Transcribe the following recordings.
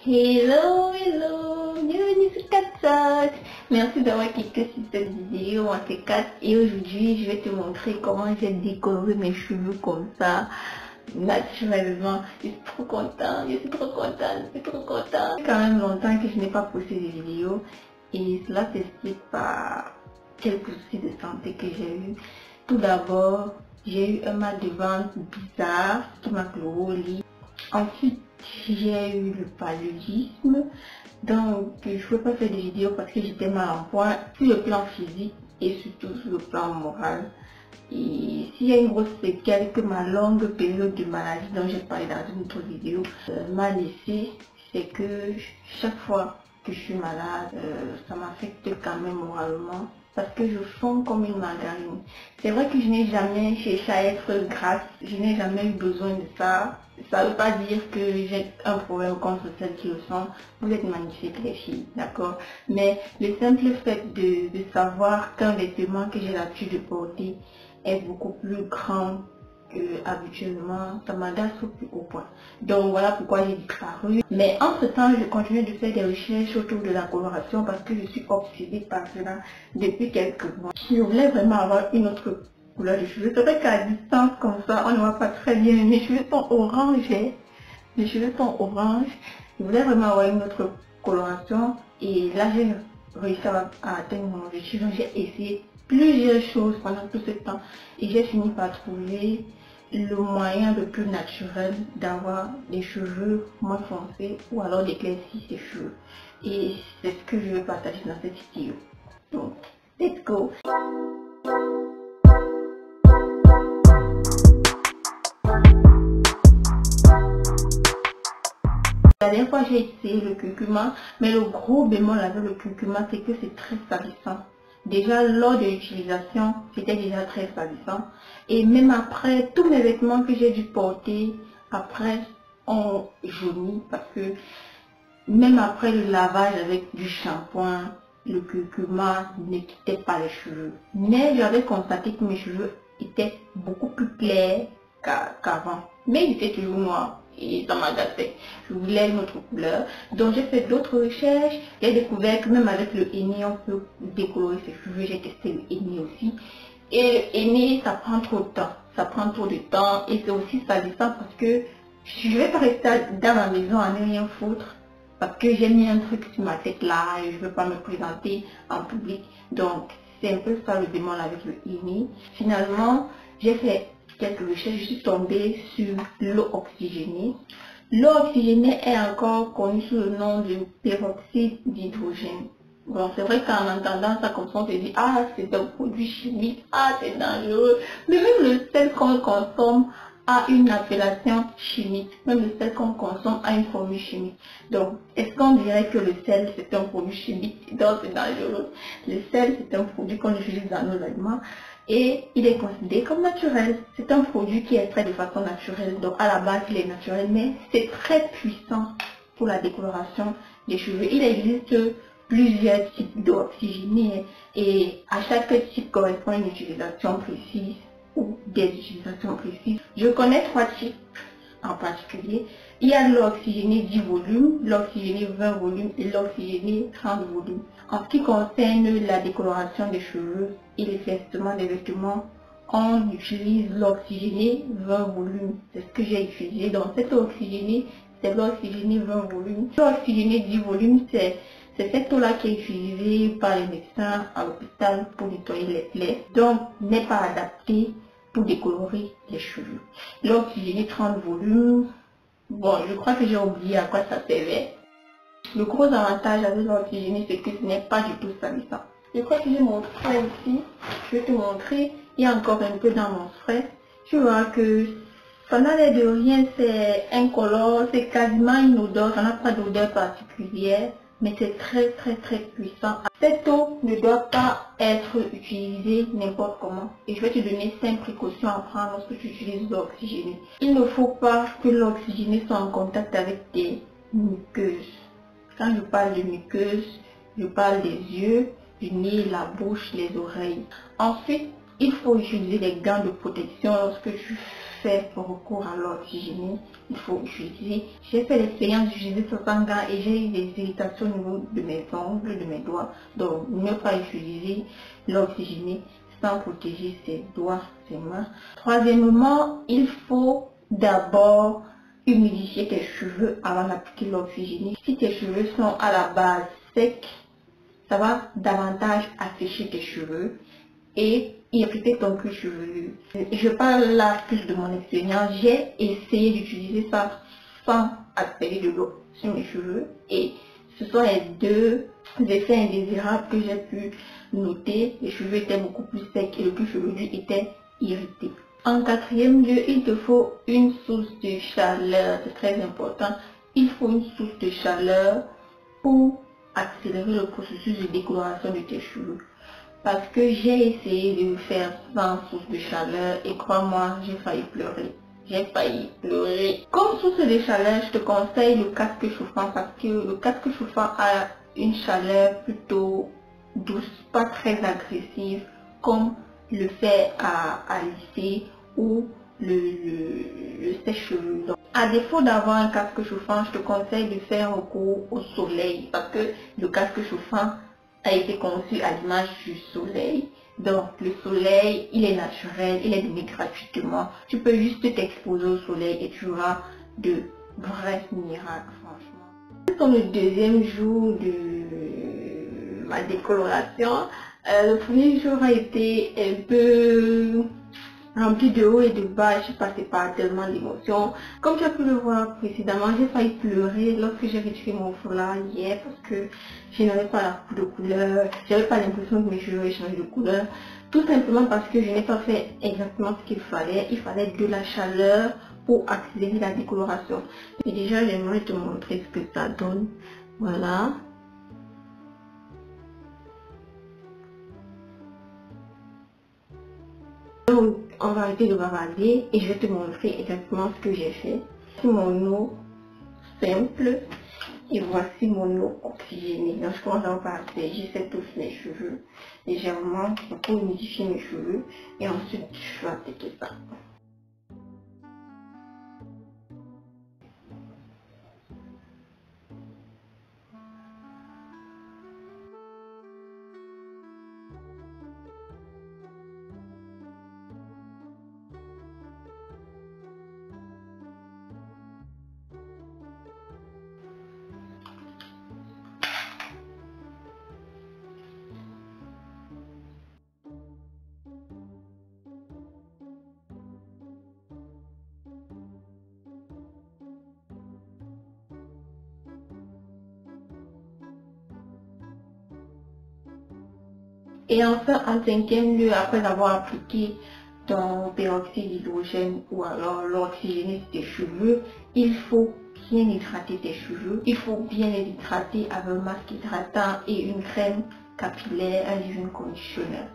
Hello, hello, bienvenue sur Catshot. Merci d'avoir cliqué sur cette vidéo, moi c'est Kat et aujourd'hui je vais te montrer comment j'ai décoré mes cheveux comme ça, naturellement. Je suis trop contente, je suis trop contente, je suis trop contente. Ça fait quand même longtemps que je n'ai pas posté de vidéo et cela s'explique par quelques soucis de santé que j'ai eu. Tout d'abord, j'ai eu un mal de ventre bizarre qui m'a cloué au lit. Ensuite, j'ai eu le paludisme, donc je ne pouvais pas faire de vidéo parce que j'étais mal en point sur le plan physique et surtout sur le plan moral. Et s'il y a une grosse séquelle que ma longue période de maladie dont j'ai parlé dans une autre vidéo m'a laissé, c'est que chaque fois que je suis malade, ça m'affecte quand même moralement parce que je fonds comme une margarine. C'est vrai que je n'ai jamais cherché à être grasse, je n'ai jamais eu besoin de ça. Ça ne veut pas dire que j'ai un problème contre celles qui le sont. Vous êtes magnifiques les filles, d'accord? Mais le simple fait de savoir qu'un vêtement que j'ai l'habitude de porter est beaucoup plus grand que habituellement, ça m'agace au plus haut point. Donc voilà pourquoi j'ai disparu. Mais entre temps, je continue de faire des recherches autour de la coloration parce que je suis obsédée par cela depuis quelques mois. Je voulais vraiment avoir une autre couleur de cheveux. C'est vrai qu'à distance comme ça, on ne voit pas très bien. Mes cheveux sont orangés. Mes cheveux sont orange. Je voulais vraiment avoir une autre coloration. Et là, j'ai réussi à atteindre mon objectif. Donc, j'ai essayé plusieurs choses pendant tout ce temps. Et j'ai fini par trouver le moyen le plus naturel d'avoir des cheveux moins foncés ou alors d'éclaircir ses cheveux. Et c'est ce que je vais partager dans cette vidéo. Donc, let's go! La dernière fois j'ai essayé le curcuma, mais le gros bémol avec le curcuma c'est que c'est très salissant. Déjà lors de l'utilisation, c'était déjà très salissant. Et même après, tous mes vêtements que j'ai dû porter, après, ont jauni parce que même après le lavage avec du shampoing, le curcuma ne quittait pas les cheveux. Mais j'avais constaté que mes cheveux étaient beaucoup plus clairs qu'avant. Mais ils étaient toujours noirs et ça m'agaçait. Je voulais une autre couleur. Donc j'ai fait d'autres recherches. J'ai découvert que même avec le henné, on peut décolorer ses cheveux. J'ai testé le henné aussi. Et le henné, ça prend trop de temps. Ça prend trop de temps et c'est aussi salissant parce que je ne vais pas rester dans ma maison à ne rien foutre. Parce que j'ai mis un truc sur ma tête là et je ne veux pas me présenter en public. Donc c'est un peu ça le bémol avec le henné. Finalement, j'ai fait quelques recherches, je suis tombée sur l'eau oxygénée. L'eau oxygénée est encore connue sous le nom de peroxyde d'hydrogène. Bon, c'est vrai qu'en entendant ça comme ça, on se dit, ah, c'est un produit chimique, ah, c'est dangereux. Mais même le sel qu'on consomme a une appellation chimique. Même le sel qu'on consomme a une formule chimique. Donc, est-ce qu'on dirait que le sel, c'est un produit chimique, donc c'est dangereux? Le sel, c'est un produit qu'on utilise dans nos aliments et il est considéré comme naturel. C'est un produit qui est fait de façon naturelle. Donc, à la base, il est naturel, mais c'est très puissant pour la décoloration des cheveux. Il existe plusieurs types d'eau oxygénée et à chaque type correspond une utilisation précise ou des utilisations précises. Je connais 3 types en particulier. Il y a l'eau oxygénée 10 volumes, l'eau oxygénée 20 volumes et l'eau oxygénée 30 volumes. En ce qui concerne la décoloration des cheveux et l'éclaircissement des vêtements, on utilise l'eau oxygénée 20 volumes. C'est ce que j'ai utilisé. Donc cette eau oxygénée, c'est l'eau oxygénée 20 volumes. L'eau oxygénée 10 volumes, c'est cette eau-là qui est utilisée par les médecins à l'hôpital pour nettoyer les plaies. Donc, n'est pas adaptée pour décolorer les cheveux. L'eau oxygénée 30 volumes, bon, je crois que j'ai oublié à quoi ça servait. Le gros avantage avec l'eau oxygénée, c'est que ce n'est pas du tout salissant. Je crois que j'ai mon spray ici. Je vais te montrer. Il y a encore un peu dans mon spray. Tu vois que ça n'a l'air de rien, c'est incolore, c'est quasiment une odeur, ça n'a pas d'odeur particulière, mais c'est très puissant. Cette eau ne doit pas être utilisée n'importe comment. Et je vais te donner 5 précautions à prendre lorsque tu utilises l'eau oxygénée. Il ne faut pas que l'eau oxygénée soit en contact avec des muqueuses. Quand je parle de muqueuses, je parle des yeux, du nez, la bouche, les oreilles. Ensuite, Il faut utiliser des gants de protection lorsque tu fais recours à l'oxygénie. Il faut utiliser. J'ai fait l'expérience d'utiliser certains gants et j'ai eu des irritations au niveau de mes ongles, de mes doigts. Donc, ne pas utiliser l'oxygénie sans protéger ses doigts, ses mains. Troisièmement, il faut d'abord humidifier tes cheveux avant d'appliquer l'oxygénie. Si tes cheveux sont à la base secs, ça va davantage assécher tes cheveux et irriter ton cuir chevelu. Je parle là plus de mon expérience. J'ai essayé d'utiliser ça sans appliquer de l'eau sur mes cheveux et ce sont les deux effets indésirables que j'ai pu noter. Les cheveux étaient beaucoup plus secs et le cuir chevelu était irrité. En quatrième lieu, il te faut une source de chaleur. C'est très important. Il faut une source de chaleur pour accélérer le processus de décoloration de tes cheveux. Parce que j'ai essayé de le faire sans source de chaleur et crois-moi, j'ai failli pleurer. J'ai failli pleurer. Comme source de chaleur, je te conseille le casque chauffant parce que le casque chauffant a une chaleur plutôt douce, pas très agressive comme le fait à lisser ou le sèche-cheveux. À défaut d'avoir un casque chauffant, je te conseille de faire recours au soleil parce que le casque chauffant a été conçu à l'image du soleil. Donc le soleil, il est naturel, il est donné gratuitement. Tu peux juste t'exposer au soleil et tu auras de vrais miracles, franchement. Comme le deuxième jour de ma décoloration, le premier jour a été un peu rempli de haut et de bas. Je passais par tellement d'émotions. Comme tu as pu le voir précédemment, j'ai failli pleurer lorsque j'ai retiré mon foulard hier parce que je n'avais pas la de couleur. J'avais pas l'impression que mes cheveux avaient changé de couleur. Tout simplement parce que je n'ai pas fait exactement ce qu'il fallait. Il fallait de la chaleur pour accélérer la décoloration. Et déjà, j'aimerais te montrer ce que ça donne. Voilà. Donc, on va arrêter de bavarder et je vais te montrer exactement ce que j'ai fait. Voici mon eau simple et voici mon eau oxygénée. Donc, je commence par asperger cette eau sur mes cheveux légèrement pour humidifier mes cheveux et ensuite je vais appliquer ça. Et enfin, en cinquième lieu, après avoir appliqué ton peroxyde d'hydrogène ou alors l'oxygéné sur tes cheveux, il faut bien hydrater tes cheveux. Il faut bien les hydrater avec un masque hydratant et une crème capillaire, un leave-in conditioner.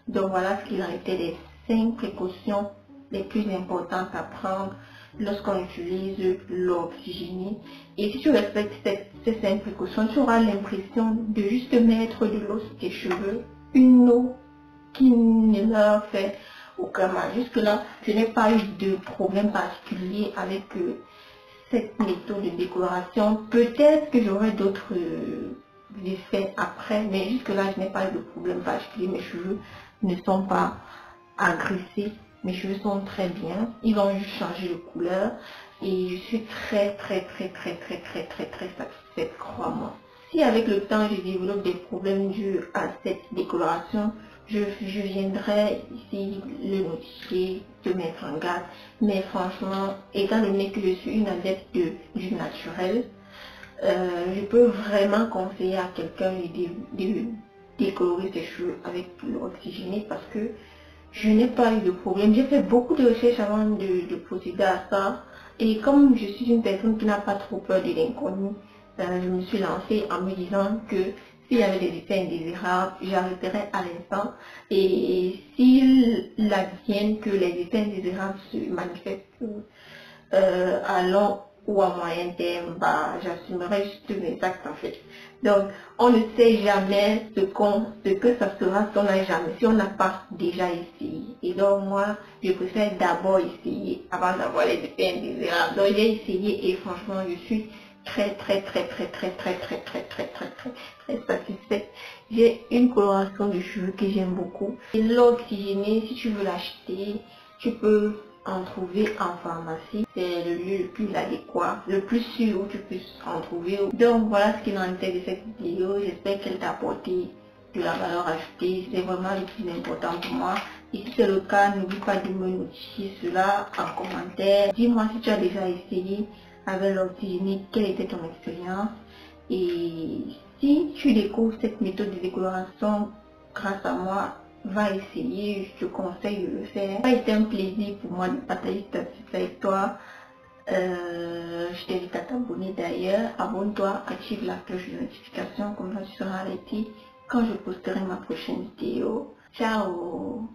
Donc voilà ce qu'il en était des 5 précautions les plus importantes à prendre lorsqu'on utilise l'oxygénie. Et si tu respectes ces 5 précautions, tu auras l'impression de juste mettre de l'eau sur tes cheveux, une eau qui ne leur fait aucun mal. Jusque-là, je n'ai pas eu de problème particulier avec cette méthode de décoloration. Peut-être que j'aurai d'autres effets après, mais jusque-là, je n'ai pas eu de problème particulier. Mes cheveux ne sont pas agressés. Mes cheveux sont très bien. Ils ont juste changé de couleur. Et je suis très satisfaite, crois-moi. Si avec le temps je développe des problèmes dus à cette décoloration, je viendrai ici le notifier, te mettre en garde. Mais franchement, étant donné que je suis une adepte du naturel, je peux vraiment conseiller à quelqu'un de décolorer ses cheveux avec l'oxygéné parce que je n'ai pas eu de problème. J'ai fait beaucoup de recherches avant de procéder à ça. Et comme je suis une personne qui n'a pas trop peur de l'inconnu, je me suis lancée en me disant que s'il y avait des effets indésirables, j'arrêterais à l'instant. Et s'il advienne que les effets indésirables se manifestent à long ou à moyen terme, bah, j'assumerai juste mes actes en fait. Donc, on ne sait jamais ce que ça sera si on n'a pas déjà essayé. Et donc, moi, je préfère d'abord essayer avant d'avoir les effets indésirables. Donc, j'ai essayé et franchement, je suis très satisfaite. J'ai une coloration de cheveux que j'aime beaucoup. Et l'oxygéné, si tu veux l'acheter, tu peux en trouver en pharmacie. C'est le lieu le plus adéquat, le plus sûr où tu puisses en trouver. Donc voilà ce qu'il en était de cette vidéo. J'espère qu'elle t'a apporté de la valeur ajoutée. C'est vraiment le plus important pour moi. Et si c'est le cas, n'oublie pas de me notifier cela en commentaire. Dis-moi si tu as déjà essayé avec l'oxygéné, quelle était ton expérience. Et si tu découvres cette méthode de décoloration grâce à moi, va essayer, je te conseille de le faire. Ça a été un plaisir pour moi de partager cette astuce avec toi. Je t'invite à t'abonner d'ailleurs. Abonne-toi, active la cloche de notification, comme ça tu seras alerté quand je posterai ma prochaine vidéo. Ciao!